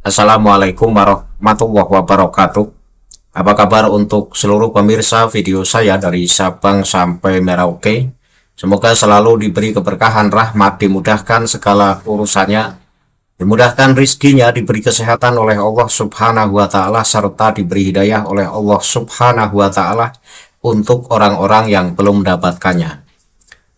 Assalamualaikum warahmatullahi wabarakatuh. Apa kabar untuk seluruh pemirsa video saya dari Sabang sampai Merauke? Semoga selalu diberi keberkahan, rahmat, dimudahkan segala urusannya, dimudahkan rizkinya, diberi kesehatan oleh Allah Subhanahu wa Ta'ala, serta diberi hidayah oleh Allah Subhanahu wa Ta'ala untuk orang-orang yang belum mendapatkannya.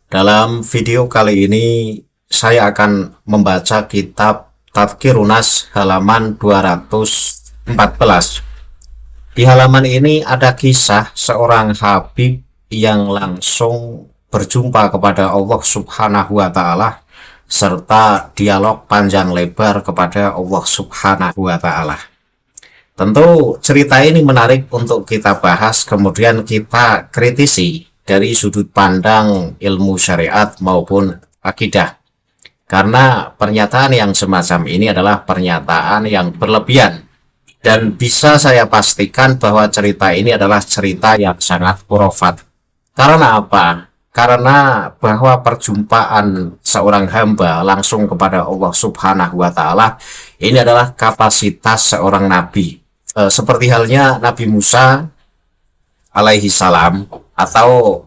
Dalam video kali ini saya akan membaca kitab Tadhkirun Nas halaman 214. Di halaman ini ada kisah seorang Habib yang langsung berjumpa kepada Allah Subhanahu wa Ta'ala serta dialog panjang lebar kepada Allah Subhanahu wa Ta'ala. Tentu cerita ini menarik untuk kita bahas, kemudian kita kritisi dari sudut pandang ilmu syariat maupun akidah. Karena pernyataan yang semacam ini adalah pernyataan yang berlebihan. Dan bisa saya pastikan bahwa cerita ini adalah cerita yang sangat khurafat. Karena apa? Karena bahwa perjumpaan seorang hamba langsung kepada Allah Subhanahu wa Ta'ala ini adalah kapasitas seorang nabi. Seperti halnya Nabi Musa alaihi salam atau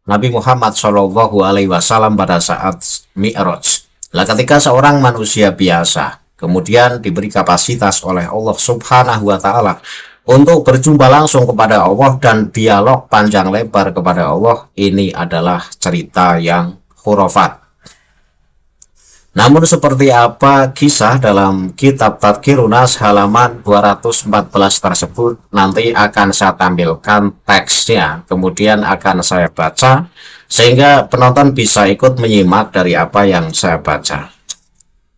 Nabi Muhammad Shallallahu alaihi wasallam pada saat Mi'raj. Nah, ketika seorang manusia biasa kemudian diberi kapasitas oleh Allah Subhanahu wa Ta'ala untuk berjumpa langsung kepada Allah dan dialog panjang lebar kepada Allah, ini adalah cerita yang khurafat. Namun seperti apa kisah dalam kitab Tadhkirun Nas halaman 214 tersebut, nanti akan saya tampilkan teksnya, kemudian akan saya baca sehingga penonton bisa ikut menyimak dari apa yang saya baca.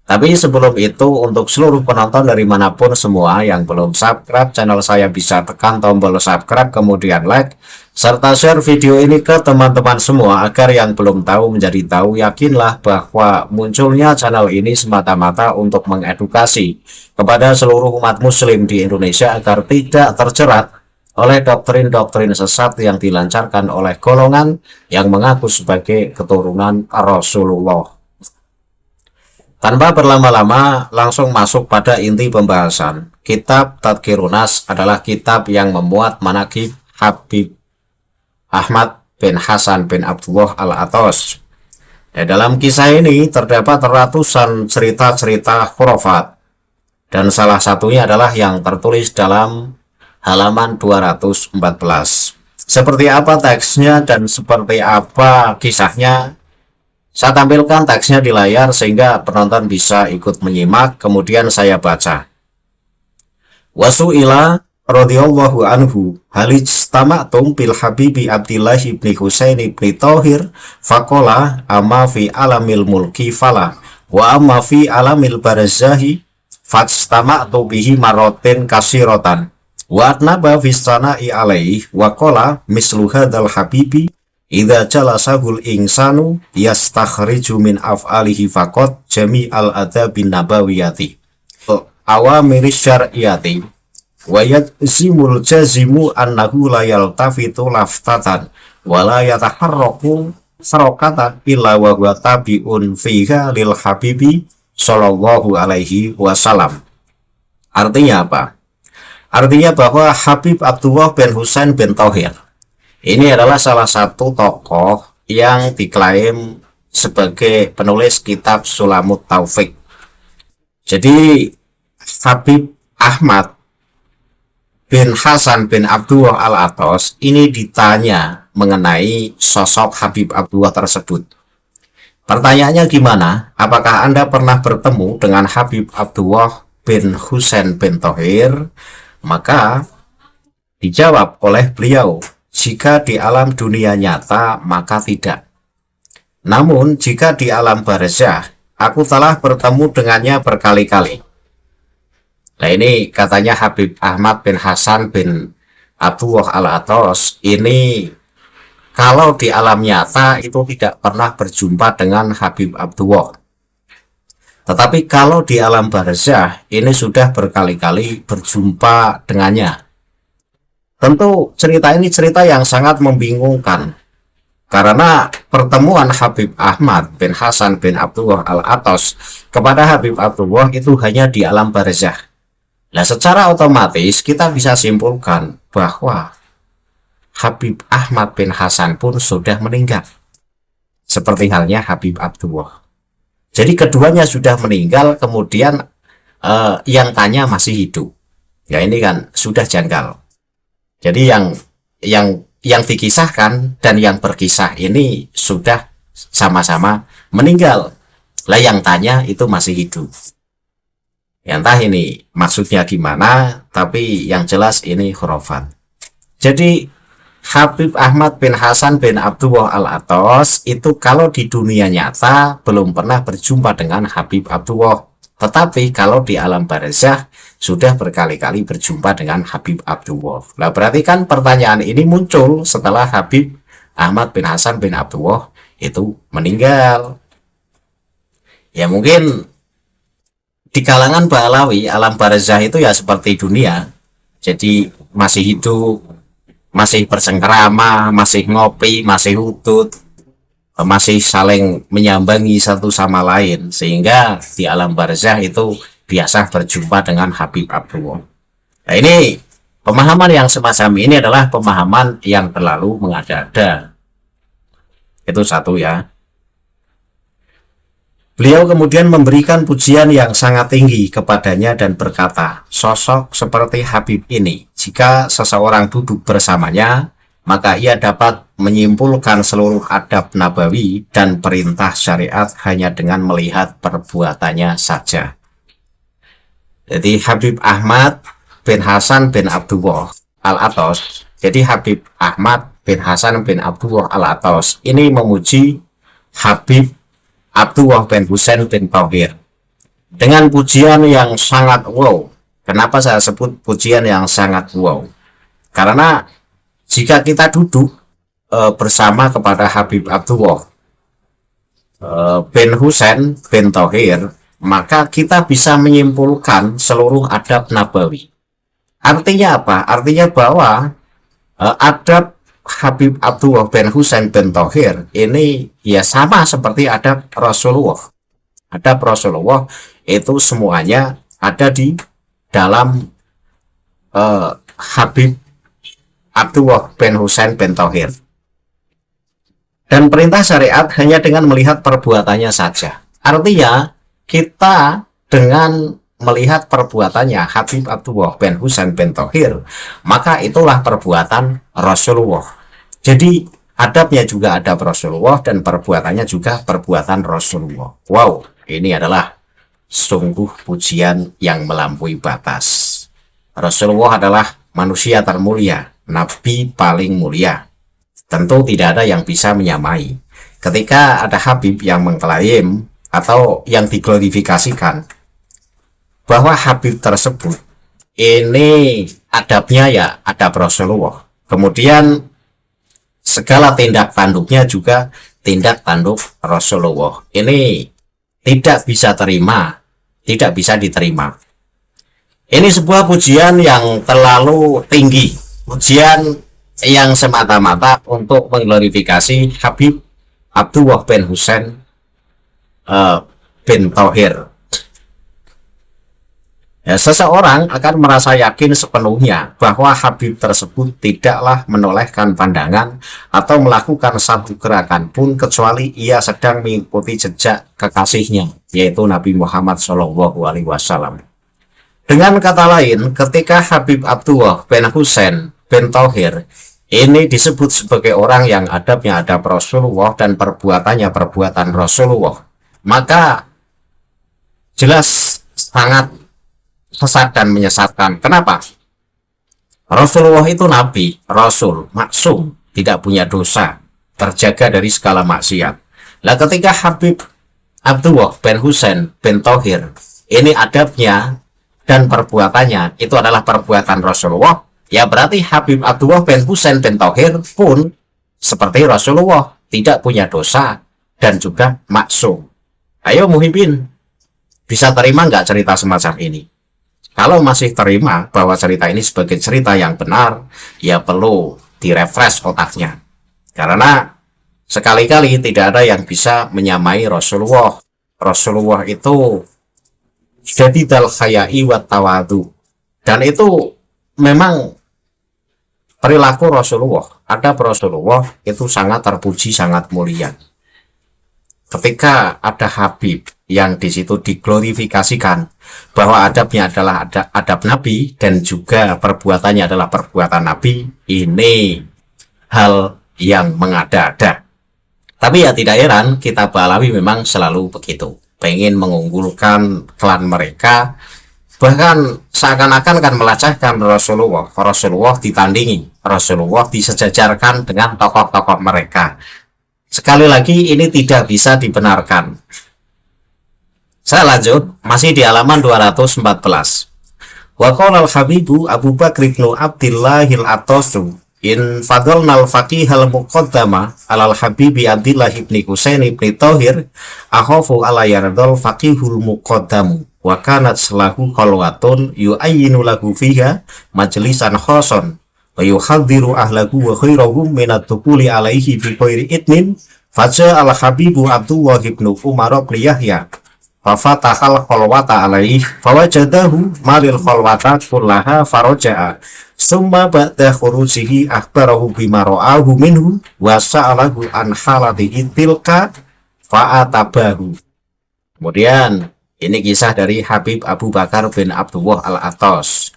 Tapi sebelum itu, untuk seluruh penonton dari manapun semua yang belum subscribe channel saya, bisa tekan tombol subscribe, kemudian like, serta share video ini ke teman-teman semua agar yang belum tahu menjadi tahu. Yakinlah bahwa munculnya channel ini semata-mata untuk mengedukasi kepada seluruh umat muslim di Indonesia agar tidak terjerat oleh doktrin-doktrin sesat yang dilancarkan oleh golongan yang mengaku sebagai keturunan Rasulullah. Tanpa berlama-lama, langsung masuk pada inti pembahasan. Kitab Tadhkirun Nas adalah kitab yang memuat manaqib Habib Ahmad bin Hasan bin Abdullah Al-Athas. Dalam kisah ini terdapat ratusan cerita-cerita khurafat, dan salah satunya adalah yang tertulis dalam halaman 214. Seperti apa teksnya dan seperti apa kisahnya, saya tampilkan teksnya di layar sehingga penonton bisa ikut menyimak, kemudian saya baca. Wasu'ila radhiyallahu anhu halijtama'tum bil habibi Abdillah ibni Husain ibni Thahir faqala amma fi alamil mulki fala wa amma fi alamil barzahi fajtama'tu bihi marotin kasiratan wa atnaba fi sana'i alaihi wa qala mislu hadzal habibi idza jalasahul insanu yastakhriju min af'alihi faqat jami'al adabin nabawiyati awamiris syar'iyati wa yajzimul jazimu annahu la yaltafitu laftatan wa la yataharraku sarakatan illa wa huwa tabi'un fiha lil habibi sallallahu alaihi wasallam. Artinya apa? Artinya bahwa Habib Abdullah bin Husain bin Thahir ini adalah salah satu tokoh yang diklaim sebagai penulis kitab Sulamut Taufik. Jadi Habib Ahmad bin Hasan bin Abdullah Al-Athas ini ditanya mengenai sosok Habib Abdullah tersebut. Pertanyaannya gimana? Apakah Anda pernah bertemu dengan Habib Abdullah bin Husain bin Thahir? Maka dijawab oleh beliau, jika di alam dunia nyata maka tidak. Namun jika di alam barzah aku telah bertemu dengannya berkali-kali. Nah, ini katanya Habib Ahmad bin Hasan bin Abdullah Al-Athas ini kalau di alam nyata itu tidak pernah berjumpa dengan Habib Abdullah. Tetapi kalau di alam barzah ini sudah berkali-kali berjumpa dengannya. Tentu cerita ini cerita yang sangat membingungkan, karena pertemuan Habib Ahmad bin Hasan bin Abdullah Al-Athas kepada Habib Abdullah itu hanya di alam barzah. Nah, secara otomatis kita bisa simpulkan bahwa Habib Ahmad bin Hasan pun sudah meninggal. Seperti halnya Habib Abdullah. Jadi keduanya sudah meninggal, kemudian yang tanya masih hidup. Ya ini kan sudah janggal. Jadi yang dikisahkan dan yang berkisah ini sudah sama-sama meninggal. Lah yang tanya itu masih hidup. Ya entah ini maksudnya gimana, tapi yang jelas ini khurafat. Jadi Habib Ahmad bin Hasan bin Abdullah Al-Atas itu kalau di dunia nyata belum pernah berjumpa dengan Habib Abdullah. Tetapi kalau di alam barzah sudah berkali-kali berjumpa dengan Habib Abdullah. Nah berarti kan pertanyaan ini muncul setelah Habib Ahmad bin Hasan bin Abdullah itu meninggal. Ya mungkin di kalangan Pahlawi alam barzah itu ya seperti dunia. Jadi masih hidup, masih bersengkerama, masih ngopi, masih hutut, masih saling menyambangi satu sama lain, sehingga di alam barzah itu biasa berjumpa dengan Habib Abdullah. Nah ini pemahaman yang semacam ini adalah pemahaman yang terlalu mengada-ada. Itu satu ya. Beliau kemudian memberikan pujian yang sangat tinggi kepadanya dan berkata, sosok seperti Habib ini, jika seseorang duduk bersamanya, maka ia dapat menyimpulkan seluruh adab nabawi dan perintah syariat hanya dengan melihat perbuatannya saja. Jadi Habib Ahmad bin Hasan bin Abdullah Al-Atas, jadi Habib Ahmad bin Hasan bin Abdullah Al-Atas ini memuji Habib Abdullah bin Husain bin Tauhir dengan pujian yang sangat wow. Kenapa saya sebut pujian yang sangat wow? Karena jika kita duduk bersama kepada Habib Abdullah bin Husain bin Tauhir, maka kita bisa menyimpulkan seluruh adab nabawi. Artinya apa? Artinya bahwa adab Habib Abdullah bin Husain bin Tauhir ini ya sama seperti adab Rasulullah. Adab Rasulullah itu semuanya ada di dalam Habib Abdullah bin Husain bin Tauhir. Dan perintah syariat hanya dengan melihat perbuatannya saja. Artinya kita dengan melihat perbuatannya Habib Abdullah bin Husain bin Tauhir, maka itulah perbuatan Rasulullah. Jadi adabnya juga adab Rasulullah dan perbuatannya juga perbuatan Rasulullah. Wow, ini adalah sungguh pujian yang melampaui batas. Rasulullah adalah manusia termulia, nabi paling mulia. Tentu tidak ada yang bisa menyamai. Ketika ada Habib yang mengklaim atau yang diglorifikasikan bahwa Habib tersebut ini adabnya ya adab Rasulullah, kemudian segala tindak tanduknya juga tindak tanduk Rasulullah, ini tidak bisa diterima. Ini sebuah pujian yang terlalu tinggi, pujian yang semata-mata untuk mengglorifikasi Habib Abdullah bin Husain bin Tauhir. Ya, seseorang akan merasa yakin sepenuhnya bahwa Habib tersebut tidaklah menolehkan pandangan atau melakukan satu gerakan pun kecuali ia sedang mengikuti jejak kekasihnya, yaitu Nabi Muhammad SAW. Dengan kata lain, ketika Habib Abdullah bin Husain bin Tauhir ini disebut sebagai orang yang adabnya adab Rasulullah dan perbuatannya perbuatan Rasulullah, maka jelas sangat sesat dan menyesatkan. Kenapa? Rasulullah itu nabi, rasul, maksum, tidak punya dosa, terjaga dari segala maksiat. Nah, ketika Habib Abdullah bin Husain bin Tauhir ini adabnya dan perbuatannya itu adalah perbuatan Rasulullah, ya berarti Habib Abdullah bin Husain bin Tauhir pun seperti Rasulullah, tidak punya dosa dan juga maksum. Ayo muhibbin, bisa terima nggak cerita semacam ini? Kalau masih terima bahwa cerita ini sebagai cerita yang benar, ya perlu direfresh otaknya. Karena sekali-kali tidak ada yang bisa menyamai Rasulullah. Rasulullah itu syadidal khayai wa tawadu. Dan itu memang perilaku Rasulullah. Adab Rasulullah itu sangat terpuji, sangat mulia. Ketika ada Habib yang di situ diglorifikasikan bahwa adabnya adalah adab Nabi dan juga perbuatannya adalah perbuatan Nabi, ini hal yang mengada-ada. Tapi ya tidak heran, kitab Alawi memang selalu begitu, pengen mengunggulkan klan mereka, bahkan seakan-akan kan melecehkan Rasulullah. Rasulullah ditandingi, Rasulullah disejajarkan dengan tokoh-tokoh mereka. Sekali lagi ini tidak bisa dibenarkan. Saya lanjut, masih di halaman 214. Wa qala al-Habibu Abu Bakr ibn Abdillahil Atasu in fadalnal faqihal muqaddama alal Habibi Abdillah ibn Husain ibn Tahir akhafu ala yardal faqihul muqaddamu wa kanat salahu khalwatun yu'ayyinu lahu fiha majlisan khoson wa yuhadhiru ahlahu wa khairahum minat tukuli alaihi bi khairi idnin faja al-Habibu Abdullah ibn Umar ibn Yahya fafatahal khalwata alaihi fawajadahu malil khalwata kullaha faraja'a summa ba'da khurujihi akhbarahu bima ra'ahu minhu wa sa'alahu an halatihi tilka fa'atabahu. Kemudian ini kisah dari Habib Abu Bakar bin Abdullah al-Atas.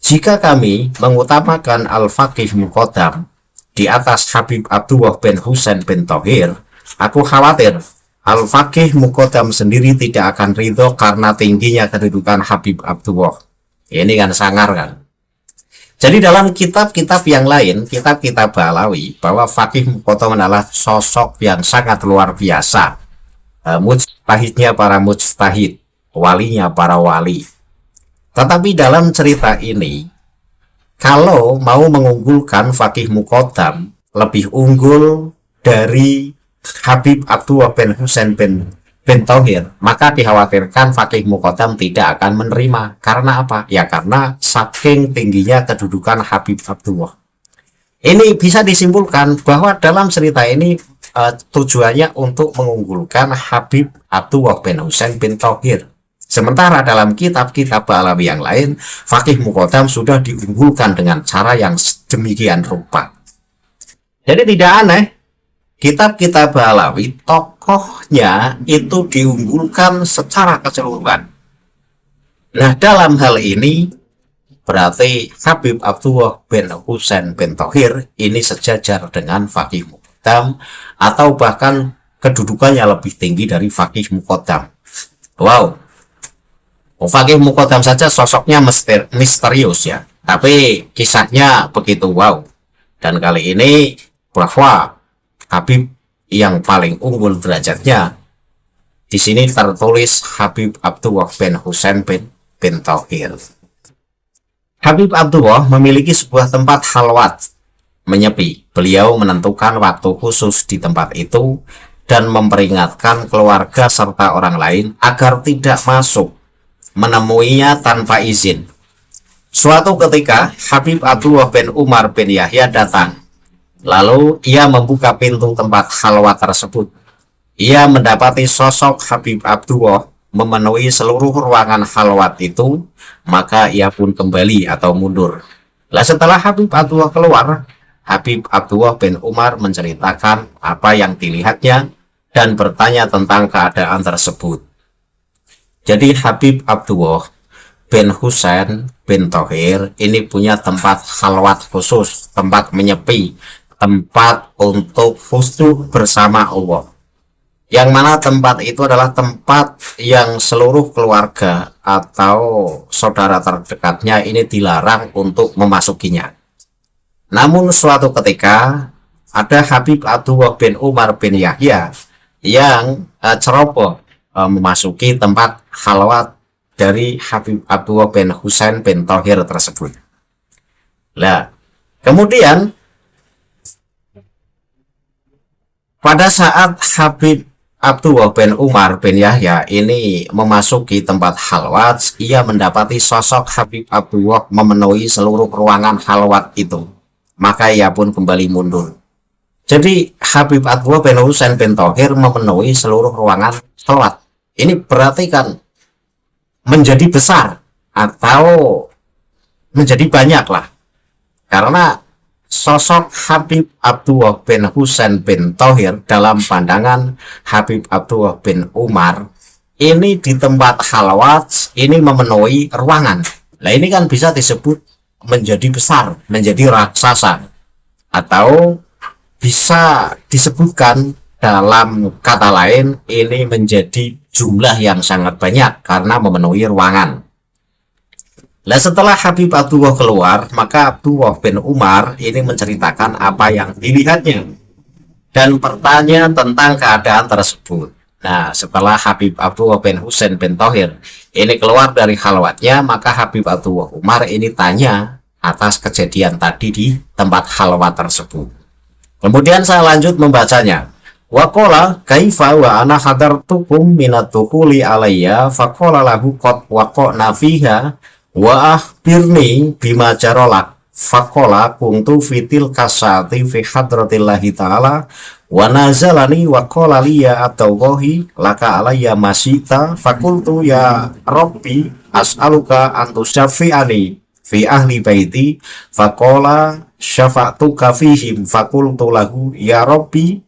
Jika kami mengutamakan al-faqih muqaddam di atas Habib Abdullah bin Husain bin Tahir, aku khawatir al-faqih muqaddam sendiri tidak akan ridho karena tingginya kedudukan Habib Abdullah. Ini kan sangar kan. Jadi dalam kitab-kitab yang lain, kitab-kitab Alawi, bahwa faqih muqaddam adalah sosok yang sangat luar biasa. Mujtahidnya para mujtahid, walinya para wali. Tetapi dalam cerita ini, kalau mau mengunggulkan faqih muqaddam lebih unggul dari Habib Abdullah bin Husain bin Tahir, maka dikhawatirkan faqih muqaddam tidak akan menerima. Karena apa? Ya karena saking tingginya kedudukan Habib Abdullah. Ini bisa disimpulkan bahwa dalam cerita ini tujuannya untuk mengunggulkan Habib Abdullah bin Husain bin Tahir. Sementara dalam kitab-kitab Alawi yang lain, faqih muqaddam sudah diunggulkan dengan cara yang demikian rupa. Jadi tidak aneh, kitab-kitab Alawi, tokohnya itu diunggulkan secara keseluruhan. Nah, dalam hal ini, berarti Habib Abdullah bin Husain bin Tahir ini sejajar dengan faqih muqaddam, atau bahkan kedudukannya lebih tinggi dari faqih muqaddam. Wow. Faqih muqaddam saja sosoknya misterius ya, tapi kisahnya begitu wow. Dan kali ini bahwa Habib yang paling unggul derajatnya di sini tertulis Habib Abdullah bin Husain bin Tahir. Habib Abdullah memiliki sebuah tempat khalwat menyepi. Beliau menentukan waktu khusus di tempat itu dan memperingatkan keluarga serta orang lain agar tidak masuk menemuinya tanpa izin. Suatu ketika Habib Abdullah bin Umar bin Yahya datang. Lalu ia membuka pintu tempat khalwat tersebut. Ia mendapati sosok Habib Abdullah memenuhi seluruh ruangan khalwat itu, maka ia pun kembali atau mundur. Setelah Habib Abdullah keluar, Habib Abdullah bin Umar menceritakan apa yang dilihatnya dan bertanya tentang keadaan tersebut. Jadi Habib Abdullah bin Husain bin Tahir ini punya tempat khalwat khusus, tempat menyepi, tempat untuk khusyuk bersama Allah. Yang mana tempat itu adalah tempat yang seluruh keluarga atau saudara terdekatnya ini dilarang untuk memasukinya. Namun suatu ketika ada Habib Abdullah bin Umar bin Yahya yang ceroboh memasuki tempat khalwat dari Habib Abdullah bin Husain bin Tahir tersebut. Nah, kemudian pada saat Habib Abdullah bin Umar bin Yahya ini memasuki tempat khalwat, ia mendapati sosok Habib Abdullah memenuhi seluruh ruangan khalwat itu. Maka ia pun kembali mundur. Jadi Habib Abdullah bin Husain bin Tahir memenuhi seluruh ruangan khalwat. Ini berarti kan menjadi besar atau menjadi banyak lah. Karena sosok Habib Abdullah bin Husain bin Thohir dalam pandangan Habib Abdullah bin Umar ini di tempat khalwat ini memenuhi ruangan. Nah ini kan bisa disebut menjadi besar, menjadi raksasa, atau bisa disebutkan dalam kata lain ini menjadi jumlah yang sangat banyak karena memenuhi ruangan. Nah setelah Habib Abdullah keluar, maka Abdullah bin Umar ini menceritakan apa yang dilihatnya dan bertanya tentang keadaan tersebut. Nah setelah Habib Abdullah bin Husain bin Thohir ini keluar dari khalwatnya, maka Habib Abdullah Umar ini tanya atas kejadian tadi di tempat khalwat tersebut. Kemudian saya lanjut membacanya. Waqala kaifa wa ana hadartukum minat dukhuli alayya faqala lahu qad waqa'na fiha wa akhbirni bima jarolak faqala kuntu fitil kasati fi hadratillahi ta'ala wa nazalani wa qala liya atawahi laka alayya masita fakultu ya rabbi as'aluka antusyafi'ani fi ahli baiti faqala syafa'tuka fihim fakultu lahu ya rabbi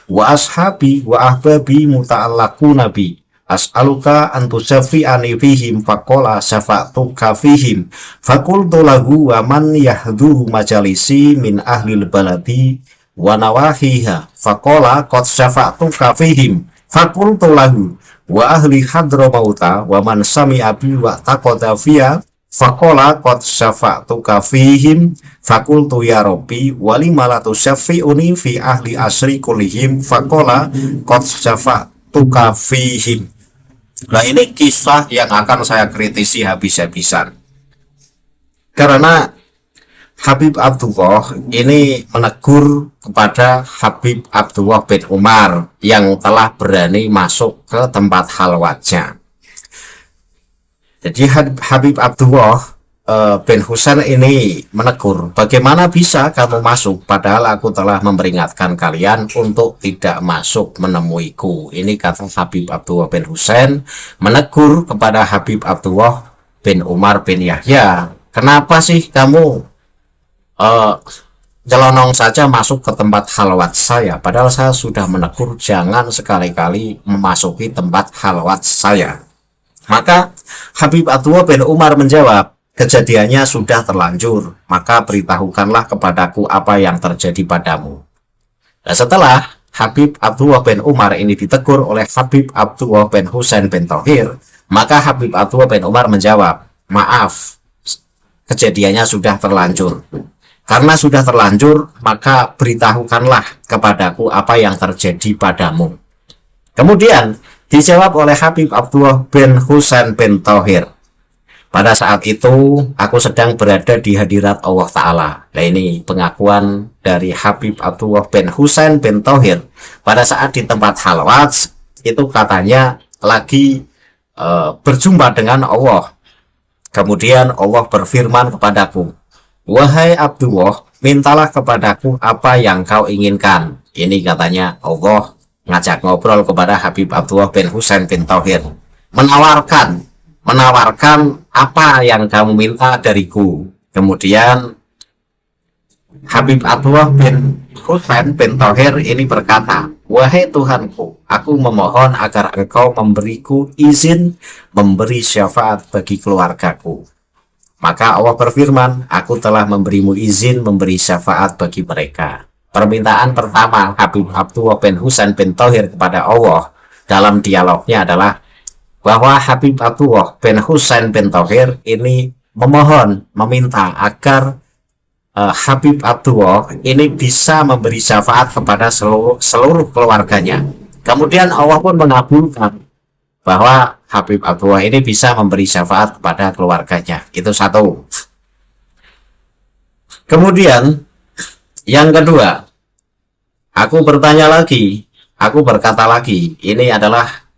wa ashabi wa ahbabi muta'allaku nabi as'aluka antusyafi'ani fihim faqala syafa'tuka fihim fakultu lahu wa man yahduhu majalisi min ahlil baladi wa nawahiha faqala qad syafa'tuka fihim fakultu lahu wa ahli hadramauta wa man sami'a bi wa taqada fiya faqala qad syafa'tuka fihim fakultu ya rabbi walima la tusyafi'uni fi ahli asri kullihim faqala qad syafa'tuka fihim. Nah ini kisah yang akan saya kritisi habis-habisan, karena Habib Abdullah ini menegur kepada Habib Abdullah bin Umar yang telah berani masuk ke tempat khalwatnya. Jadi Habib Abdullah bin Husain ini menegur, bagaimana bisa kamu masuk padahal aku telah memperingatkan kalian untuk tidak masuk menemuiku. Ini kata Habib Abdullah bin Husain menegur kepada Habib Abdullah bin Umar bin Yahya, kenapa sih kamu jelonong saja masuk ke tempat khalwat saya, padahal saya sudah menegur jangan sekali-kali memasuki tempat khalwat saya. Maka Habib Abdullah bin Umar menjawab, kejadiannya sudah terlanjur, maka beritahukanlah kepadaku apa yang terjadi padamu. Nah, setelah Habib Abdullah bin Umar ini ditegur oleh Habib Abdullah bin Husain bin Thohir, maka Habib Abdullah bin Umar menjawab, maaf, kejadiannya sudah terlanjur. Karena sudah terlanjur, maka beritahukanlah kepadaku apa yang terjadi padamu. Kemudian dijawab oleh Habib Abdullah bin Husain bin Thohir, pada saat itu aku sedang berada di hadirat Allah Ta'ala. Nah ini pengakuan dari Habib Abdullah bin Husain bin Thohir. Pada saat di tempat khalwat itu katanya lagi berjumpa dengan Allah. Kemudian Allah berfirman kepadaku, wahai Abdullah, mintalah kepadaku apa yang kau inginkan. Ini katanya Allah ngajak ngobrol kepada Habib Abdullah bin Husain bin Thohir, menawarkan apa yang kamu minta dariku. Kemudian Habib Abdullah bin Husain bin Thohir ini berkata, wahai Tuhanku, aku memohon agar engkau memberiku izin memberi syafaat bagi keluargaku. Maka Allah berfirman, aku telah memberimu izin memberi syafaat bagi mereka. Permintaan pertama Habib Abdullah bin Husain bin Thohir kepada Allah dalam dialognya adalah bahwa Habib Abdullah bin Husain bin Thohir ini meminta agar Habib Abdullah ini bisa memberi syafaat kepada seluruh keluarganya. Kemudian Allah pun mengabulkan bahwa Habib Abdullah ini bisa memberi syafaat kepada keluarganya. Itu satu. Kemudian yang kedua, aku bertanya lagi, aku berkata lagi, ini adalah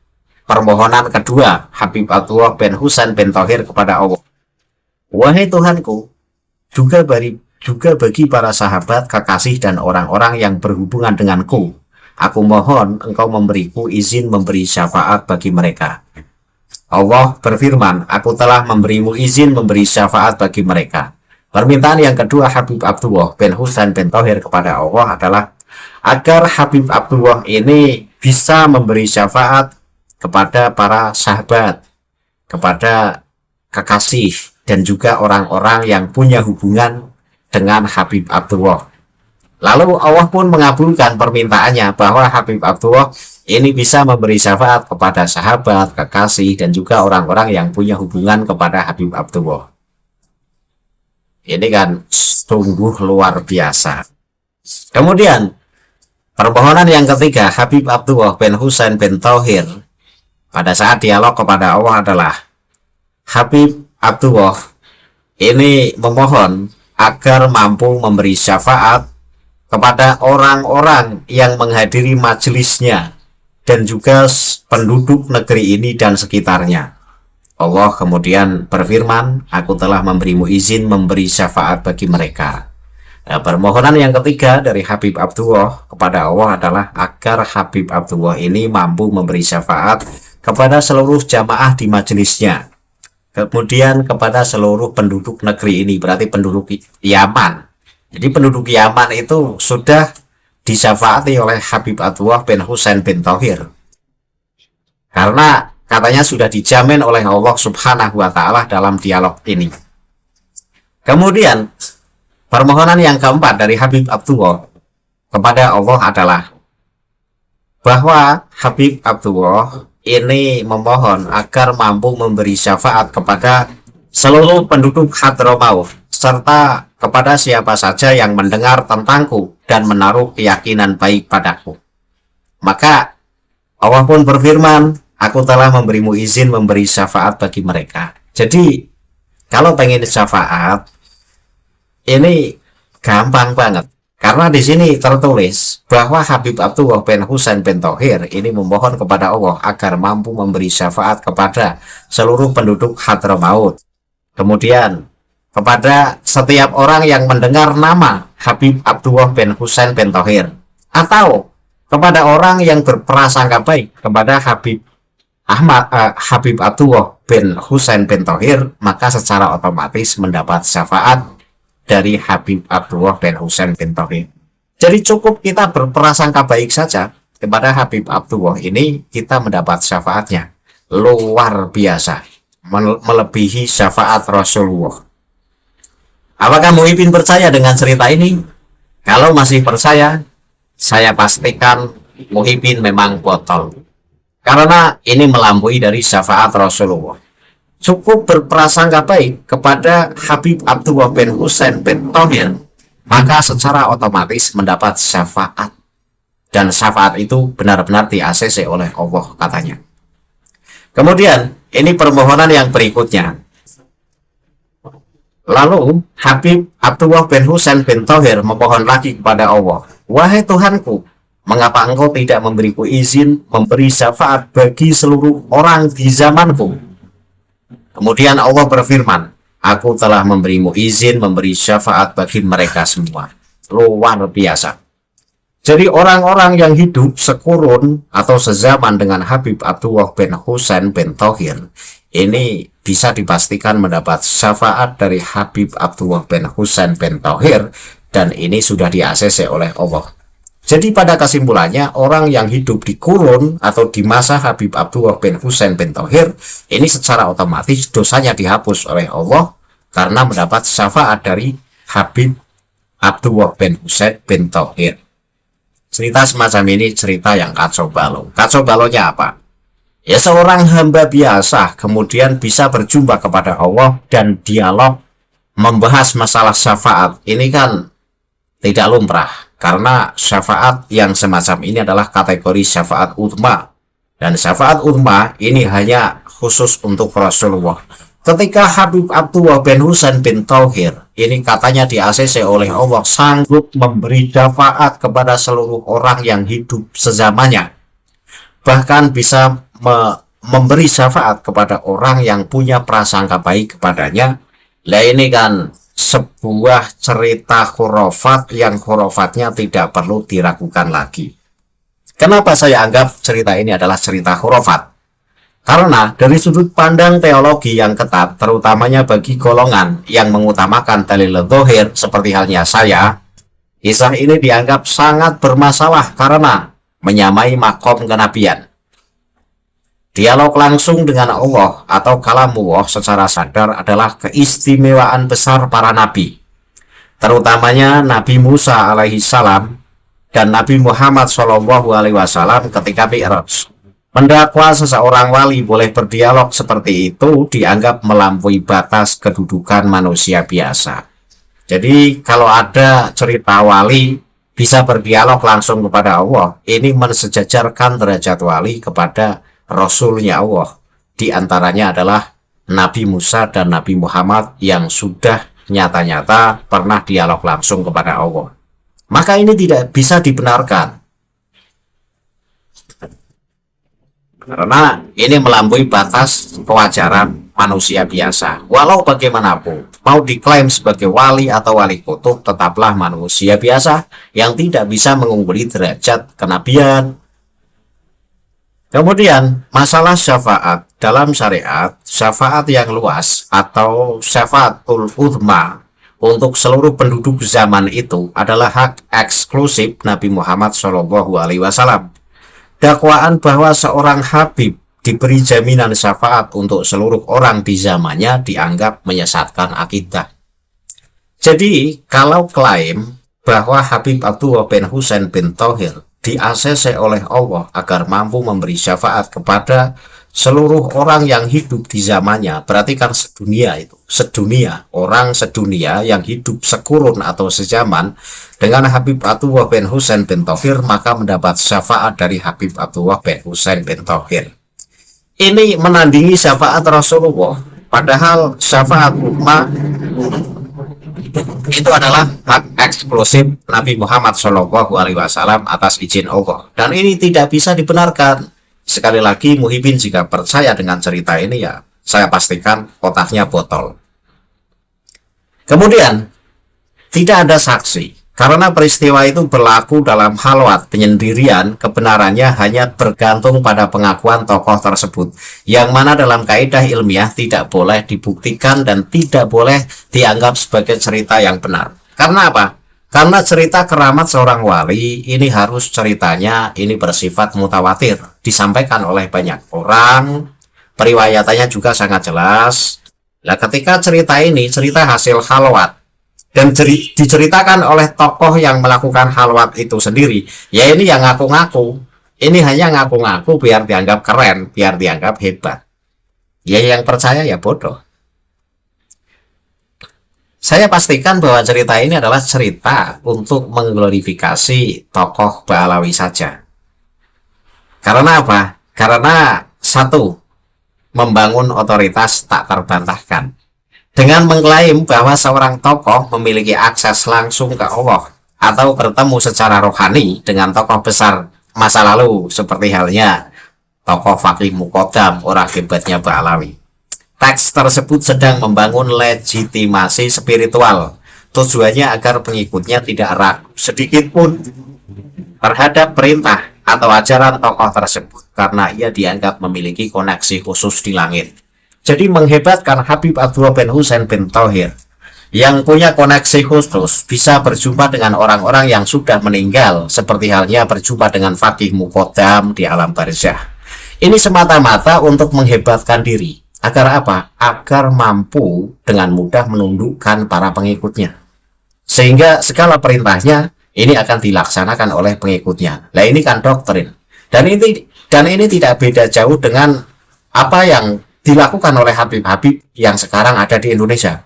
permohonan kedua Habib Abdullah bin Husain bin Thohir kepada Allah. Wahai Tuhanku, juga bagi para sahabat, kekasih dan orang-orang yang berhubungan denganku, aku mohon engkau memberiku izin memberi syafaat bagi mereka. Allah berfirman, aku telah memberimu izin memberi syafaat bagi mereka. Permintaan yang kedua Habib Abdullah bin Husain bin Tauhir kepada Allah adalah agar Habib Abdullah ini bisa memberi syafaat kepada para sahabat, kepada kekasih, dan juga orang-orang yang punya hubungan dengan Habib Abdullah. Lalu Allah pun mengabulkan permintaannya bahwa Habib Abdullah ini bisa memberi syafaat kepada sahabat, kekasih, dan juga orang-orang yang punya hubungan kepada Habib Abdullah. Ini kan sungguh luar biasa. Kemudian permohonan yang ketiga Habib Abdullah bin Husain bin Tauhir pada saat dialog kepada Allah adalah Habib Abdullah ini memohon agar mampu memberi syafaat kepada orang-orang yang menghadiri majelisnya dan juga penduduk negeri ini dan sekitarnya. Allah kemudian berfirman, aku telah memberimu izin memberi syafaat bagi mereka. Nah, permohonan yang ketiga dari Habib Abdullah kepada Allah adalah agar Habib Abdullah ini mampu memberi syafaat kepada seluruh jamaah di majelisnya. Kemudian kepada seluruh penduduk negeri ini, berarti penduduk Yaman. Jadi penduduk Yaman itu sudah disyafaati oleh Habib Abdullah bin Husain bin Tauhir. Karena katanya sudah dijamin oleh Allah Subhanahu wa Ta'ala dalam dialog ini. Kemudian permohonan yang keempat dari Habib Abdullah kepada Allah adalah bahwa Habib Abdullah ini memohon agar mampu memberi syafaat kepada seluruh penduduk Hadramaut serta kepada siapa saja yang mendengar tentangku dan menaruh keyakinan baik padaku. Maka Allah pun berfirman, aku telah memberimu izin memberi syafaat bagi mereka. Jadi kalau pengen syafaat ini gampang banget, karena di sini tertulis bahwa Habib Abdullah bin Husain bin Tauhir ini memohon kepada Allah agar mampu memberi syafaat kepada seluruh penduduk Hadramaut. Kemudian kepada setiap orang yang mendengar nama Habib Abdullah bin Husain bin Tauhir, atau kepada orang yang berprasangka baik kepada Habib Abdullah bin Husain bin Tauhir, maka secara otomatis mendapat syafaat dari Habib Abdullah bin Husain bin Tauhir. Jadi cukup kita berprasangka baik saja kepada Habib Abdullah ini, kita mendapat syafaatnya. Luar biasa, melebihi syafaat Rasulullah. Apakah Muhyiddin percaya dengan cerita ini? Kalau masih percaya, saya pastikan Muhyiddin memang botol. Karena ini melampaui dari syafaat Rasulullah. Cukup berprasangka baik kepada Habib Abdullah bin Husain bin Tauhir, maka secara otomatis mendapat syafaat. Dan syafaat itu benar-benar di-ACC oleh Allah katanya. Kemudian, ini permohonan yang berikutnya. Lalu Habib Abdullah bin Husain bin Tauhir memohon lagi kepada Allah, wahai Tuhanku, mengapa engkau tidak memberiku izin memberi syafaat bagi seluruh orang di zamanku? Kemudian Allah berfirman, aku telah memberimu izin memberi syafaat bagi mereka semua. Luar biasa. Jadi orang-orang yang hidup sekurun atau sezaman dengan Habib Abdullah bin Husain bin Tauhir ini bisa dipastikan mendapat syafaat dari Habib Abdullah bin Husain bin Tauhir, dan ini sudah di-ACC oleh Allah. Jadi pada kesimpulannya, orang yang hidup di kurun atau di masa Habib Abdullah bin Husain bin Tauhir ini secara otomatis dosanya dihapus oleh Allah karena mendapat syafaat dari Habib Abdullah bin Husain bin Tauhir. Cerita semacam ini cerita yang kacau balau. Kacau balaunya apa? Ya, seorang hamba biasa kemudian bisa berjumpa kepada Allah dan dialog membahas masalah syafaat. Ini kan tidak lumrah, karena syafaat yang semacam ini adalah kategori syafaat uzma. Dan syafaat uzma ini hanya khusus untuk Rasulullah. Ketika Habib Abdullah bin Husain bin Tauhir ini katanya di-ACC oleh Allah sanggup memberi syafaat kepada seluruh orang yang hidup sezamannya, bahkan bisa memberi syafaat kepada orang yang punya prasangka baik kepadanya. Lah ini kan sebuah cerita khurafat yang khuраfatnya tidak perlu diragukan lagi. Kenapa saya anggap cerita ini adalah cerita khurafat? Karena dari sudut pandang teologi yang ketat, terutamanya bagi golongan yang mengutamakan dalil dzohir seperti halnya saya, kisah ini dianggap sangat bermasalah karena menyamai makom kenabian. Dialog langsung dengan Allah atau kalamullah secara sadar adalah keistimewaan besar para nabi, terutamanya Nabi Musa alaihi salam dan Nabi Muhammad Shallallahu alaihi wasallam ketika Mi'raj. Mendakwa seseorang wali boleh berdialog seperti itu dianggap melampaui batas kedudukan manusia biasa. Jadi kalau ada cerita wali bisa berdialog langsung kepada Allah, ini mensejajarkan derajat wali kepada Rasulnya Allah. Di antaranya adalah Nabi Musa dan Nabi Muhammad yang sudah nyata-nyata pernah dialog langsung kepada Allah. Maka ini tidak bisa dibenarkan. Karena ini melampaui batas kewajaran manusia biasa. Walau bagaimanapun, mau diklaim sebagai wali atau wali kutub, tetaplah manusia biasa yang tidak bisa mengungguli derajat kenabian. Kemudian, masalah syafaat dalam syariat, syafaat yang luas atau syafaatul uzma untuk seluruh penduduk zaman itu adalah hak eksklusif Nabi Muhammad SAW. Dakwaan bahwa seorang habib diberi jaminan syafaat untuk seluruh orang di zamannya dianggap menyesatkan akidah. Jadi, kalau klaim bahwa Habib Abdullah bin Husain bin Thohir di-ACC oleh Allah agar mampu memberi syafaat kepada seluruh orang yang hidup di zamannya, berarti kan sedunia, orang sedunia yang hidup sekurun atau sezaman dengan Habib Abdullah bin Husain bin Thohir, maka mendapat syafaat dari Habib Abdullah bin Husain bin Thohir. Ini menandingi syafaat Rasulullah, padahal syafaat umat itu adalah hak eksklusif Nabi Muhammad SAW atas izin Allah, dan ini tidak bisa dibenarkan. Sekali lagi, Muhyiddin jika percaya dengan cerita ini, ya saya pastikan otaknya botol. Kemudian, tidak ada saksi karena peristiwa itu berlaku dalam halwat penyendirian. Kebenarannya hanya bergantung pada pengakuan tokoh tersebut, yang mana dalam kaidah ilmiah tidak boleh dibuktikan dan tidak boleh dianggap sebagai cerita yang benar. Karena apa? Karena cerita keramat seorang wali ini harus ceritanya ini bersifat mutawatir, disampaikan oleh banyak orang, periwayatannya juga sangat jelas. Nah, ketika cerita ini cerita hasil halwat dan diceritakan oleh tokoh yang melakukan halwat itu sendiri, ya ini yang ngaku-ngaku, ini hanya ngaku-ngaku biar dianggap keren, biar dianggap hebat. Ya yang percaya ya bodoh. Saya pastikan bahwa cerita ini adalah cerita untuk mengglorifikasi tokoh Ba'alawi saja. Karena apa? Karena satu, membangun otoritas tak terbantahkan. Dengan mengklaim bahwa seorang tokoh memiliki akses langsung ke Allah atau bertemu secara rohani dengan tokoh besar masa lalu seperti halnya tokoh Faqih Muqaddam, orang hebatnya Ba'alawi. Teks tersebut sedang membangun legitimasi spiritual. Tujuannya agar pengikutnya tidak ragu sedikit pun terhadap perintah atau ajaran tokoh tersebut, karena ia dianggap memiliki koneksi khusus di langit. Jadi menghebatkan Habib Abdullah bin Husain bin Thohir yang punya koneksi khusus bisa berjumpa dengan orang-orang yang sudah meninggal, seperti halnya berjumpa dengan Faqih Muqaddam di alam barzah. Ini semata-mata untuk menghebatkan diri. Agar apa? Agar mampu dengan mudah menundukkan para pengikutnya. Sehingga segala perintahnya ini akan dilaksanakan oleh pengikutnya. Nah, ini kan doktrin. Dan ini tidak beda jauh dengan apa yang dilakukan oleh Habib-Habib yang sekarang ada di Indonesia.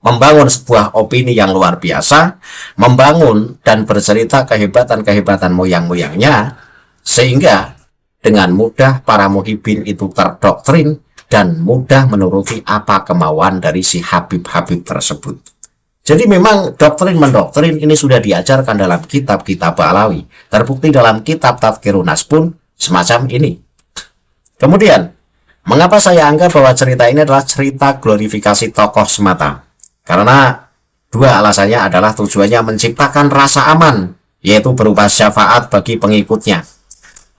Membangun sebuah opini yang luar biasa, membangun dan bercerita kehebatan-kehebatan moyang-moyangnya, sehingga dengan mudah para muhibbin itu terdoktrin dan mudah menuruti apa kemauan dari si Habib-Habib tersebut. Jadi memang doktrin-mendoktrin ini sudah diajarkan dalam kitab-kitab Ba'alawi. Terbukti dalam kitab Tadhkirun Nas pun semacam ini. Kemudian, mengapa saya anggap bahwa cerita ini adalah cerita glorifikasi tokoh semata? Karena dua alasannya adalah tujuannya menciptakan rasa aman, yaitu berupa syafaat bagi pengikutnya.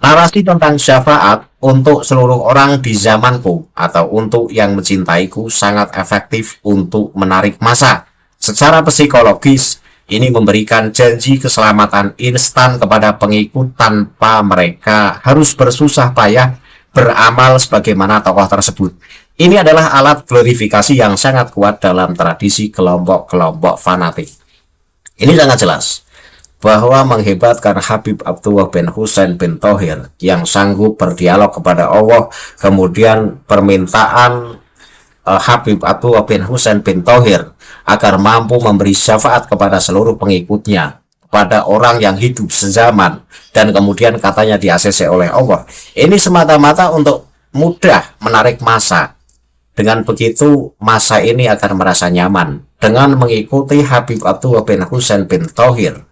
Narasi tentang syafaat untuk seluruh orang di zamanku atau untuk yang mencintaiku sangat efektif untuk menarik massa. Secara psikologis, ini memberikan janji keselamatan instan kepada pengikut tanpa mereka harus bersusah payah beramal sebagaimana tokoh tersebut. Ini adalah alat glorifikasi yang sangat kuat dalam tradisi kelompok-kelompok fanatik. Ini sangat jelas bahwa menghebatkan Habib Abdullah bin Husain bin Thohir yang sanggup berdialog kepada Allah, kemudian permintaan Habib Abdullah bin Husain bin Thohir agar mampu memberi syafaat kepada seluruh pengikutnya, pada orang yang hidup sezaman, dan kemudian katanya di-ACC oleh Allah. Ini semata-mata untuk mudah menarik massa. Dengan begitu, massa ini akan merasa nyaman dengan mengikuti Habib Abdullah bin Husain bin Thohir,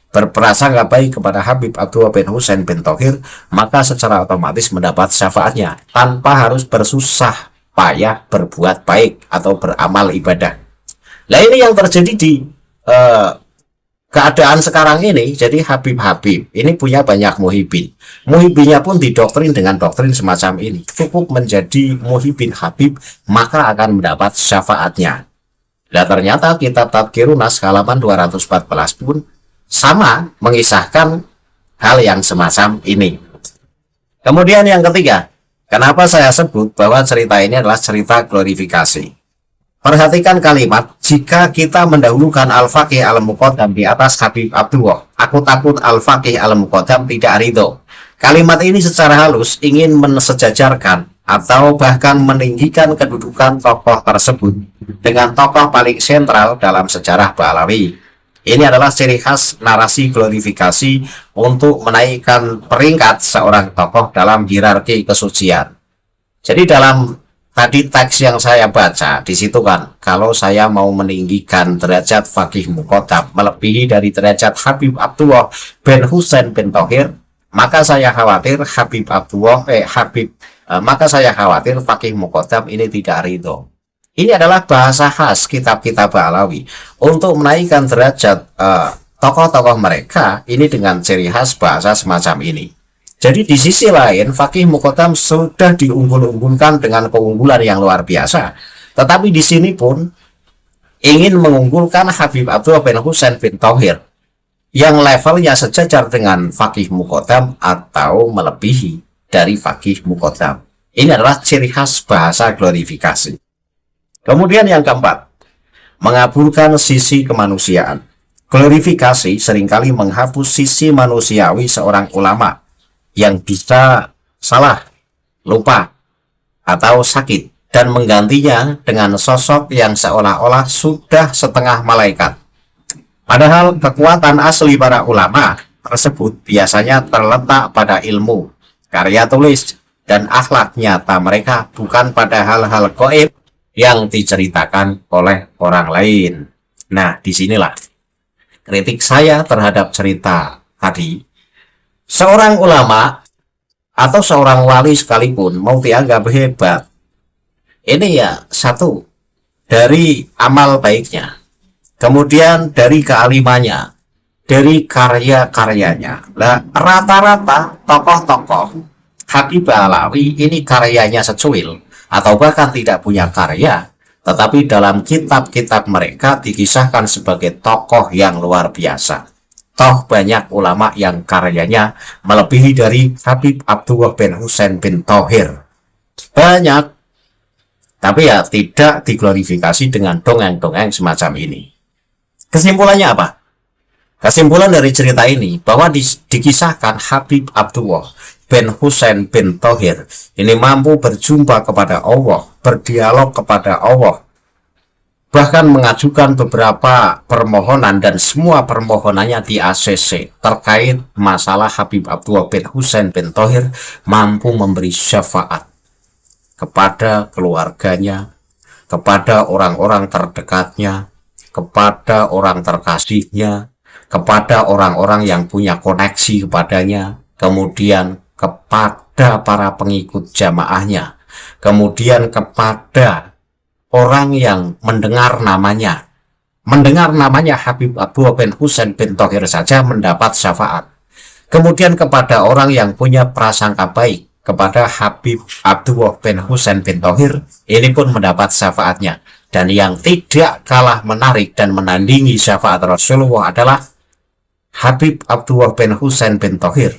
berprasangka baik kepada Habib Abdullah bin Husain bin Thohir, maka secara otomatis mendapat syafaatnya tanpa harus bersusah payah berbuat baik atau beramal ibadah. Nah, ini yang terjadi di keadaan sekarang ini. Jadi Habib-Habib ini punya banyak muhibin. Muhibinnya pun didoktrin dengan doktrin semacam ini. Cukup menjadi muhibin Habib, maka akan mendapat syafaatnya. Dan ternyata kitab Tadhkirun Nas halaman 214 pun sama mengisahkan hal yang semacam ini. Kemudian yang ketiga, kenapa saya sebut bahwa cerita ini adalah cerita glorifikasi? Perhatikan kalimat, jika kita mendahulukan Al-Faqih Al-Muqaddam di atas Habib Abdullah, aku takut Al-Faqih Al-Muqaddam tidak ridho. Kalimat ini secara halus ingin mensejajarkan atau bahkan meninggikan kedudukan tokoh tersebut dengan tokoh paling sentral dalam sejarah Ba'alawi. Ini adalah ciri khas narasi glorifikasi untuk menaikkan peringkat seorang tokoh dalam hierarki kesucian. Jadi dalam tadi teks yang saya baca, di situ kan, kalau saya mau meninggikan derajat Faqih Muqaddam melebihi dari derajat Habib Abdullah bin Husain bin Thohir, maka saya khawatir maka saya khawatir Faqih Muqaddam ini tidak ridho. Ini adalah bahasa khas kitab-kitab Ba'alawi untuk menaikkan derajat tokoh-tokoh mereka ini dengan ciri khas bahasa semacam ini. Jadi di sisi lain, Faqih Muqaddam sudah diunggul-unggulkan dengan keunggulan yang luar biasa. Tetapi di sini pun ingin mengunggulkan Habib Abdullah bin Husain bin Thohir yang levelnya sejajar dengan Faqih Muqaddam atau melebihi dari Faqih Muqaddam. Ini adalah ciri khas bahasa glorifikasi. Kemudian yang keempat, mengabulkan sisi kemanusiaan. Glorifikasi seringkali menghapus sisi manusiawi seorang ulama yang bisa salah, lupa, atau sakit, dan menggantinya dengan sosok yang seolah-olah sudah setengah malaikat. Padahal kekuatan asli para ulama tersebut biasanya terletak pada ilmu, karya tulis, dan akhlak nyata mereka, bukan pada hal-hal gaib yang diceritakan oleh orang lain. Nah, disinilah kritik saya terhadap cerita tadi. Seorang ulama atau seorang wali sekalipun mau dianggap hebat, ini ya satu, dari amal baiknya, kemudian dari kealimannya, dari karya-karyanya. Nah, rata-rata tokoh-tokoh Habib Ba'alawi ini karyanya secuil atau bahkan tidak punya karya, tetapi dalam kitab-kitab mereka dikisahkan sebagai tokoh yang luar biasa. Toh banyak ulama yang karyanya melebihi dari Habib Abdullah bin Husain bin Thohir. Banyak, tapi ya tidak diglorifikasi dengan dongeng-dongeng semacam ini. Kesimpulannya apa? Kesimpulan dari cerita ini bahwa dikisahkan Habib Abdullah bin Husain bin Thohir ini mampu berjumpa kepada Allah, berdialog kepada Allah, bahkan mengajukan beberapa permohonan dan semua permohonannya di ACC terkait masalah Habib Abdullah bin Husain bin Thohir, mampu memberi syafaat kepada keluarganya, kepada orang-orang terdekatnya, kepada orang terkasihnya, kepada orang-orang yang punya koneksi kepadanya, kemudian kepada para pengikut jamaahnya, kemudian kepada orang yang mendengar namanya Habib Abdullah bin Husain bin Thohir saja mendapat syafaat. Kemudian kepada orang yang punya prasangka baik kepada Habib Abdullah bin Husain bin Thohir, ini pun mendapat syafaatnya. Dan yang tidak kalah menarik dan menandingi syafaat Rasulullah adalah Habib Abdullah bin Husain bin Thohir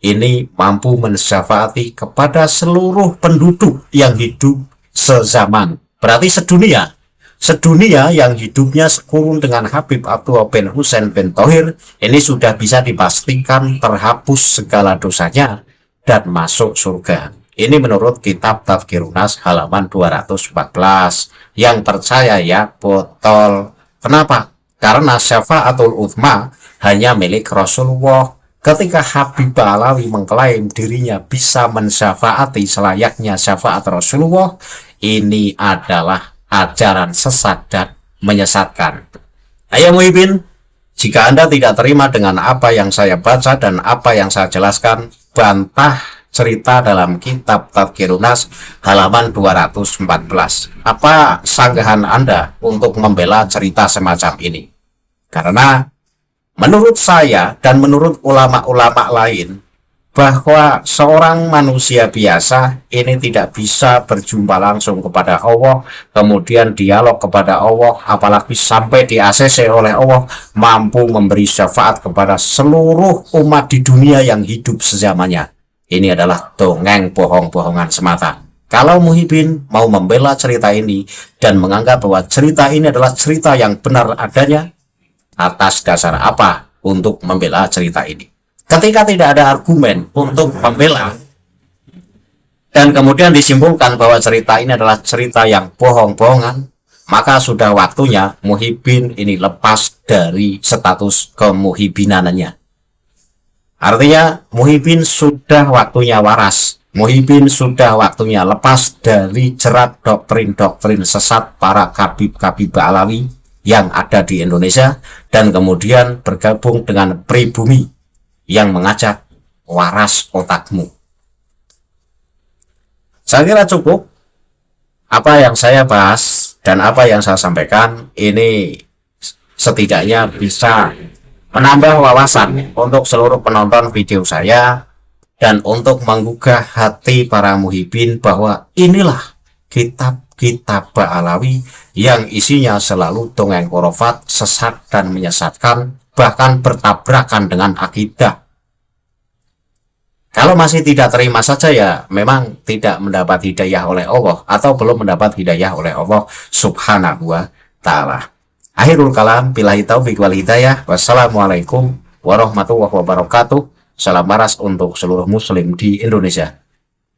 ini mampu mensyafaati kepada seluruh penduduk yang hidup sezaman. Berarti sedunia yang hidupnya sekurun dengan Habib Abdullah bin Husain bin Thohir ini sudah bisa dipastikan terhapus segala dosanya dan masuk surga. Ini menurut kitab Tadhkirun Nas halaman 214. Yang percaya ya botol. Kenapa? Karena syafaatul uthma hanya milik Rasulullah. Ketika Habib Alawi mengklaim dirinya bisa mensyafaati selayaknya syafaat Rasulullah, ini adalah ajaran sesat dan menyesatkan. Ayo Muhyiddin, jika Anda tidak terima dengan apa yang saya baca dan apa yang saya jelaskan, bantah cerita dalam kitab Tadhkirun Nas halaman 214. Apa sanggahan Anda untuk membela cerita semacam ini? Karena menurut saya dan menurut ulama-ulama lain, bahwa seorang manusia biasa ini tidak bisa berjumpa langsung kepada Allah, kemudian dialog kepada Allah, apalagi sampai di ACC oleh Allah, mampu memberi syafaat kepada seluruh umat di dunia yang hidup sezamannya. Ini adalah dongeng bohong-bohongan semata. Kalau Muhyiddin mau membela cerita ini dan menganggap bahwa cerita ini adalah cerita yang benar adanya, atas dasar apa untuk membela cerita ini? Ketika tidak ada argumen untuk membela dan kemudian disimpulkan bahwa cerita ini adalah cerita yang bohong-bohongan, maka sudah waktunya Muhyiddin ini lepas dari status kemuhibinannya. Artinya Muhyiddin sudah waktunya waras. Muhyiddin sudah waktunya lepas dari jerat doktrin-doktrin sesat para Habib-Habib Alawi yang ada di Indonesia dan kemudian bergabung dengan pribumi yang mengajak waras otakmu. Saya kira cukup apa yang saya bahas dan apa yang saya sampaikan ini setidaknya bisa menambah wawasan untuk seluruh penonton video saya dan untuk menggugah hati para muhibbin bahwa inilah kitab-kitab Ba'alawi yang isinya selalu dongeng khurafat, sesat dan menyesatkan, bahkan bertabrakan dengan akidah. Kalau masih tidak terima saja ya memang tidak mendapat hidayah oleh Allah atau belum mendapat hidayah oleh Allah Subhanahu wa ta'ala. Akhirul kalam, billahi taufiq wal hidayah. Wassalamualaikum warahmatullahi wabarakatuh. Salam maras untuk seluruh muslim di Indonesia.